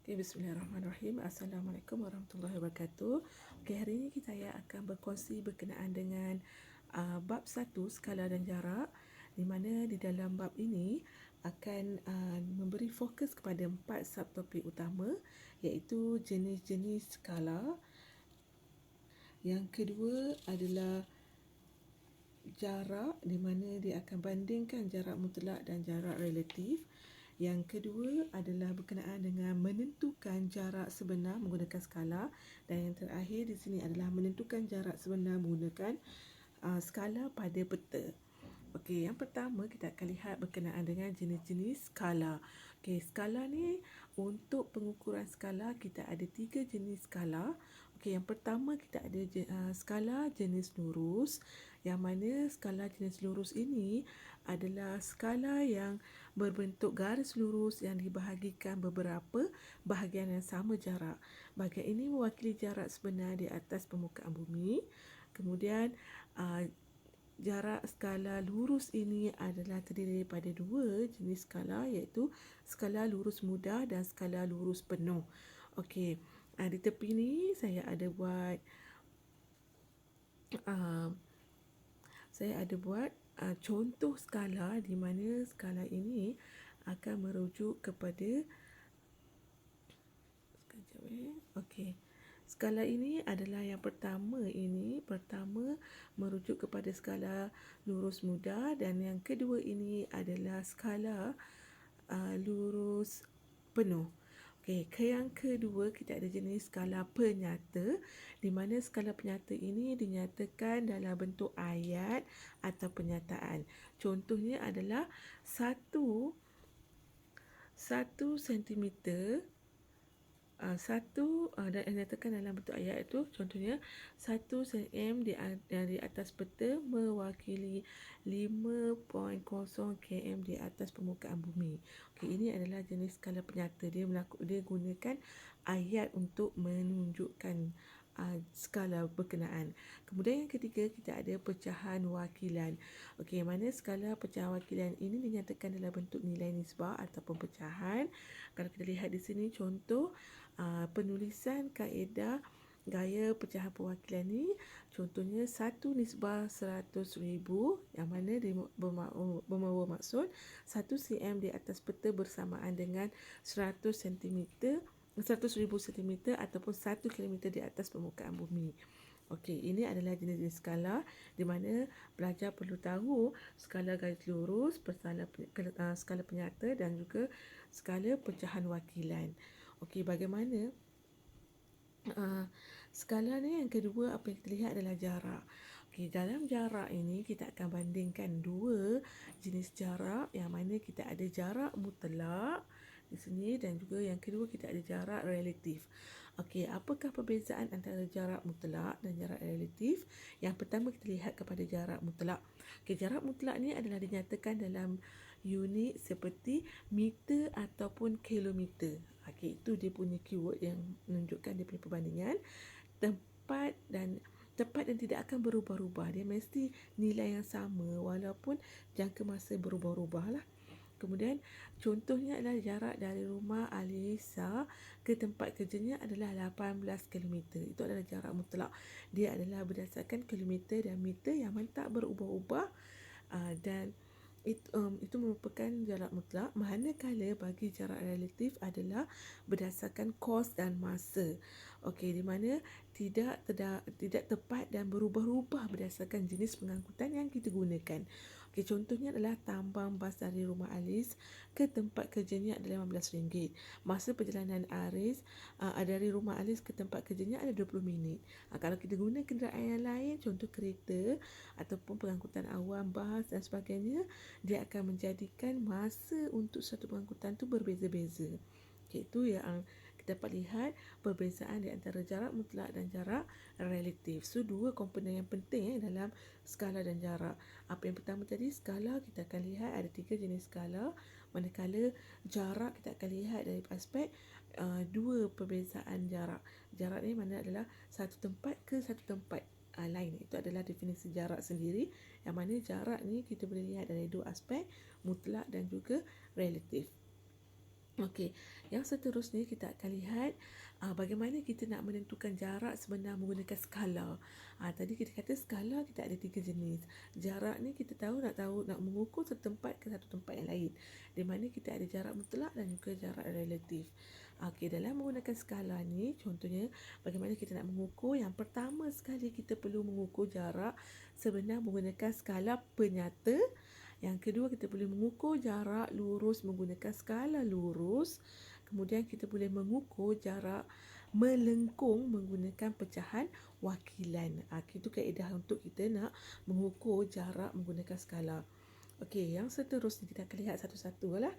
Okay, bismillahirrahmanirrahim. Assalamualaikum warahmatullahi wabarakatuh. Okay, hari ini saya akan berkongsi berkenaan dengan bab 1 skala dan jarak, di mana di dalam bab ini akan memberi fokus kepada 4 subtopik utama, iaitu jenis-jenis skala. Yang kedua adalah jarak, di mana dia akan bandingkan jarak mutlak dan jarak relatif. Yang kedua adalah berkenaan dengan menentukan jarak sebenar menggunakan skala, dan yang terakhir di sini adalah menentukan jarak sebenar menggunakan skala pada peta. Okey, yang pertama kita akan lihat berkenaan dengan jenis-jenis skala. Okey, skala ni, untuk pengukuran skala kita ada 3 jenis skala. Okey, yang pertama kita ada skala jenis lurus, yang mana skala jenis lurus ini adalah skala yang berbentuk garis lurus yang dibahagikan beberapa bahagian yang sama jarak. Bahagian ini mewakili jarak sebenar di atas permukaan bumi. Kemudian jarak skala lurus ini adalah terdiri daripada 2 jenis skala, iaitu skala lurus mudah dan skala lurus penuh. Okey, di tepi ni saya ada buat contoh skala, di mana skala ini akan merujuk kepada Okey. Skala ini adalah yang pertama merujuk kepada skala lurus mudah, dan yang kedua ini adalah skala lurus penuh. Okey, yang kedua kita ada jenis skala penyata, di mana skala penyata ini dinyatakan dalam bentuk ayat atau pernyataan. Contohnya adalah 1 sentimeter, dan dinyatakan dalam bentuk ayat itu, contohnya 1 cm di atas peta mewakili 5.0 km di atas permukaan bumi. Okey, ini adalah jenis skala penyata. Dia gunakan ayat untuk menunjukkan skala berkenaan. Kemudian yang ketiga kita ada pecahan wakilan. Okey, mana skala pecahan wakilan ini dinyatakan dalam bentuk nilai nisbah ataupun pecahan. Kalau kita lihat di sini contoh penulisan kaedah gaya pecahan perwakilan ni, contohnya 1 nisbah 100,000, yang mana bermaksud 1 cm di atas peta bersamaan dengan 100,000 cm ataupun 1 km di atas permukaan bumi. Okey, ini adalah jenis-jenis skala, di mana pelajar perlu tahu skala garis lurus, skala penyata dan juga skala pecahan wakilan. Okey, bagaimana skala ni? Yang kedua, apa yang kita lihat adalah jarak. Okey, dalam jarak ini kita akan bandingkan 2 jenis jarak, yang mana kita ada jarak mutlak di sini, dan juga yang kedua kita ada jarak relatif. Okey, apakah perbezaan antara jarak mutlak dan jarak relatif? Yang pertama kita lihat kepada jarak mutlak. Okey, jarak mutlak ni adalah dinyatakan dalam unit seperti meter ataupun kilometer. Okey, itu dia punya keyword yang menunjukkan dia punya perbandingan. Tepat dan tidak akan berubah-ubah. Dia mesti nilai yang sama walaupun jangka masa berubah-ubah lah. Kemudian contohnya adalah jarak dari rumah Alisa ke tempat kerjanya adalah 18 km. Itu adalah jarak mutlak. Dia adalah berdasarkan kilometer dan meter yang tak berubah-ubah, dan itu merupakan jarak mutlak. Manakala bagi jarak relatif adalah berdasarkan kos dan masa. Okey, di mana tidak tepat dan berubah-ubah berdasarkan jenis pengangkutan yang kita gunakan. Okey, contohnya adalah tambang bas dari rumah Alis ke tempat kerjanya adalah RM15. Masa perjalanan Aris dari rumah Alis ke tempat kerjanya ada 20 minit. Kalau kita guna kenderaan yang lain, contoh kereta ataupun pengangkutan awam, bas dan sebagainya, dia akan menjadikan masa untuk satu pengangkutan tu berbeza-beza. Okay, itu yang kita dapat lihat perbezaan di antara jarak mutlak dan jarak relatif. So, 2 komponen yang penting dalam skala dan jarak. Apa yang pertama tadi, skala, kita akan lihat ada 3 jenis skala. Manakala jarak kita akan lihat dari aspek 2 perbezaan jarak. Jarak ni mana adalah satu tempat ke satu tempat lain. Itu adalah definisi jarak sendiri, yang mana jarak ni kita boleh lihat dari 2 aspek, mutlak dan juga relatif. Okey, yang seterusnya kita akan lihat bagaimana kita nak menentukan jarak sebenar menggunakan skala. Tadi kita kata skala kita ada 3 jenis. Jarak ni kita tahu nak mengukur satu tempat ke satu tempat yang lain. Di mana kita ada jarak mutlak dan juga jarak relatif. Okey, dalam menggunakan skala ni, contohnya bagaimana kita nak mengukur. Yang pertama sekali kita perlu mengukur jarak sebenar menggunakan skala penyata. Yang kedua, kita boleh mengukur jarak lurus menggunakan skala lurus. Kemudian kita boleh mengukur jarak melengkung menggunakan pecahan wakilan. Itu kaedah untuk kita nak mengukur jarak menggunakan skala. Okey, yang seterusnya kita akan lihat satu-satu lah.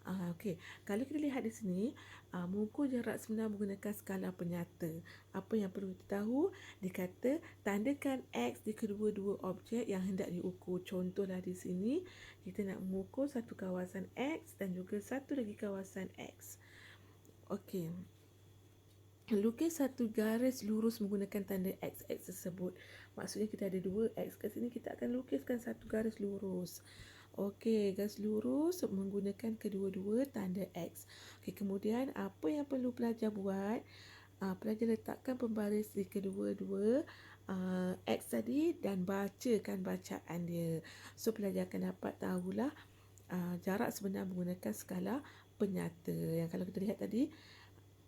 Okey, kalau kita lihat di sini, mengukur jarak sebenar menggunakan skala penyata. Apa yang perlu kita tahu? Dia kata tandakan X di kedua-dua objek yang hendak diukur. Contohlah di sini, kita nak mengukur satu kawasan X dan juga satu lagi kawasan X. Okey. Lukis satu garis lurus menggunakan tanda XX tersebut. Maksudnya kita ada 2 X kat sini, kita akan lukiskan satu garis lurus. Okey, garis lurus menggunakan kedua-dua tanda X. Okey, kemudian apa yang perlu pelajar buat? Pelajar letakkan pembaris di kedua-dua X tadi dan bacakan bacaan dia. So, pelajar akan dapat tahulah jarak sebenar menggunakan skala penyata. Yang kalau kita lihat tadi,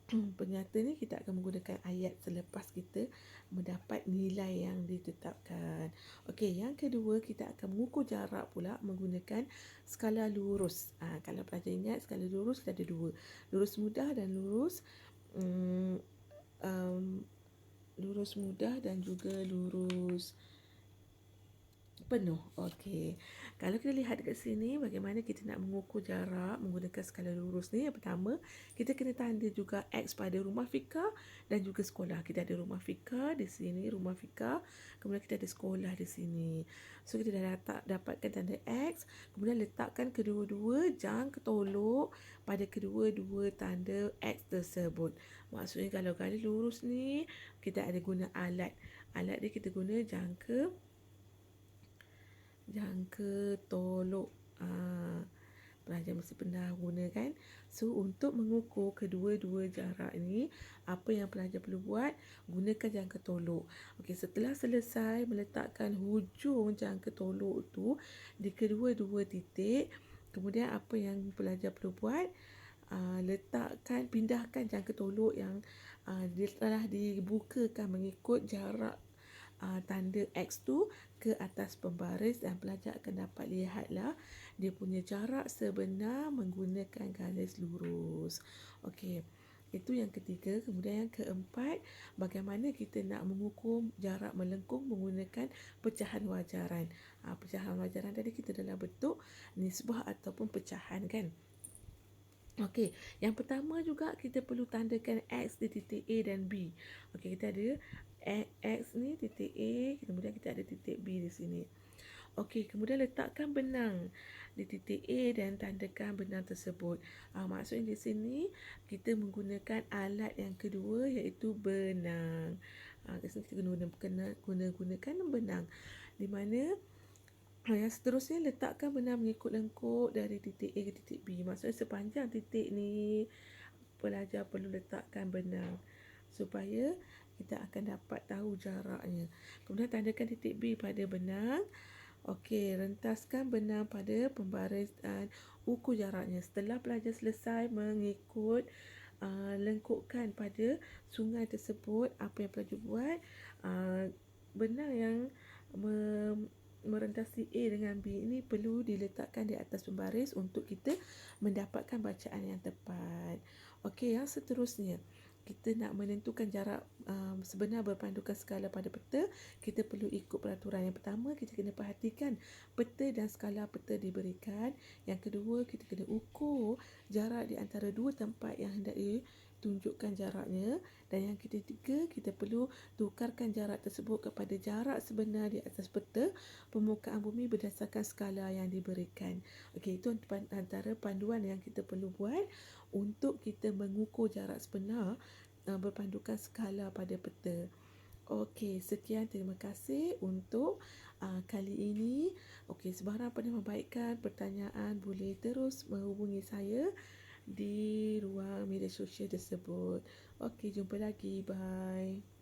penyata ni kita akan menggunakan ayat selepas kita mendapat nilai yang ditetapkan. Okey, yang kedua kita akan mengukur jarak pula menggunakan skala lurus. Kalau pelajar ingat, skala lurus kita ada 2. Lurus mudah dan lurus mudah dan juga lurus penuh. Okey. Kalau kita lihat dekat sini bagaimana kita nak mengukur jarak menggunakan skala lurus ni. Yang pertama, kita kena tanda juga X pada rumah Fika dan juga sekolah. Kita ada rumah Fika di sini, rumah Fika. Kemudian kita ada sekolah di sini. So, kita dah dapatkan tanda X. Kemudian letakkan kedua-dua jang ketolok pada kedua-dua tanda X tersebut. Maksudnya kalau garis lurus ni, kita ada guna alat. Alat dia kita guna jangka tolok. Pelajar mesti pernah guna kan. So, untuk mengukur kedua-dua jarak ni, apa yang pelajar perlu buat? Gunakan jangka tolok. Okey, setelah selesai meletakkan hujung jangka tolok tu di kedua-dua titik, kemudian apa yang pelajar perlu buat? Pindahkan jangka tolok yang telah dibukakan mengikut jarak tanda X tu ke atas pembaris dan pelajar akan dapat lihatlah dia punya jarak sebenar menggunakan garis lurus. Okey, itu yang ketiga. Kemudian yang keempat, bagaimana kita nak mengukur jarak melengkung menggunakan pecahan wajaran. Pecahan wajaran tadi kita dalam bentuk nisbah ataupun pecahan kan. Okey, yang pertama juga kita perlu tandakan X di titik A dan B. Okey, kita ada X ni titik A, kemudian kita ada titik B di sini. Okey, kemudian letakkan benang di titik A dan tandakan benang tersebut. Maksudnya di sini kita menggunakan alat yang kedua iaitu benang. Di sini kita gunakan benang. Di mana yang seterusnya letakkan benang mengikut lengkuk dari titik A ke titik B. Maksudnya sepanjang titik ni pelajar perlu letakkan benang supaya kita akan dapat tahu jaraknya. Kemudian tandakan titik B pada benang. Okey, rentaskan benang pada pembaris dan ukur jaraknya. Setelah pelajar selesai mengikut lengkukkan pada sungai tersebut, apa yang pelajar buat? Benang yang merentasi A dengan B ini perlu diletakkan di atas pembaris untuk kita mendapatkan bacaan yang tepat. Okey, yang seterusnya kita nak menentukan jarak sebenar berpandukan skala pada peta, kita perlu ikut peraturan. Yang pertama, kita kena perhatikan peta dan skala peta diberikan. Yang kedua, kita kena ukur jarak di antara dua tempat yang hendak ditunjukkan jaraknya. Dan yang ketiga, kita perlu tukarkan jarak tersebut kepada jarak sebenar di atas peta permukaan bumi berdasarkan skala yang diberikan. Okey, itu antara panduan yang kita perlu buat untuk kita mengukur jarak sebenar berpandukan skala pada peta. Okey, sekian, terima kasih untuk kali ini. Okey, sebarang pada membaikkan pertanyaan boleh terus menghubungi saya di ruang media sosial tersebut. Okey, jumpa lagi. Bye.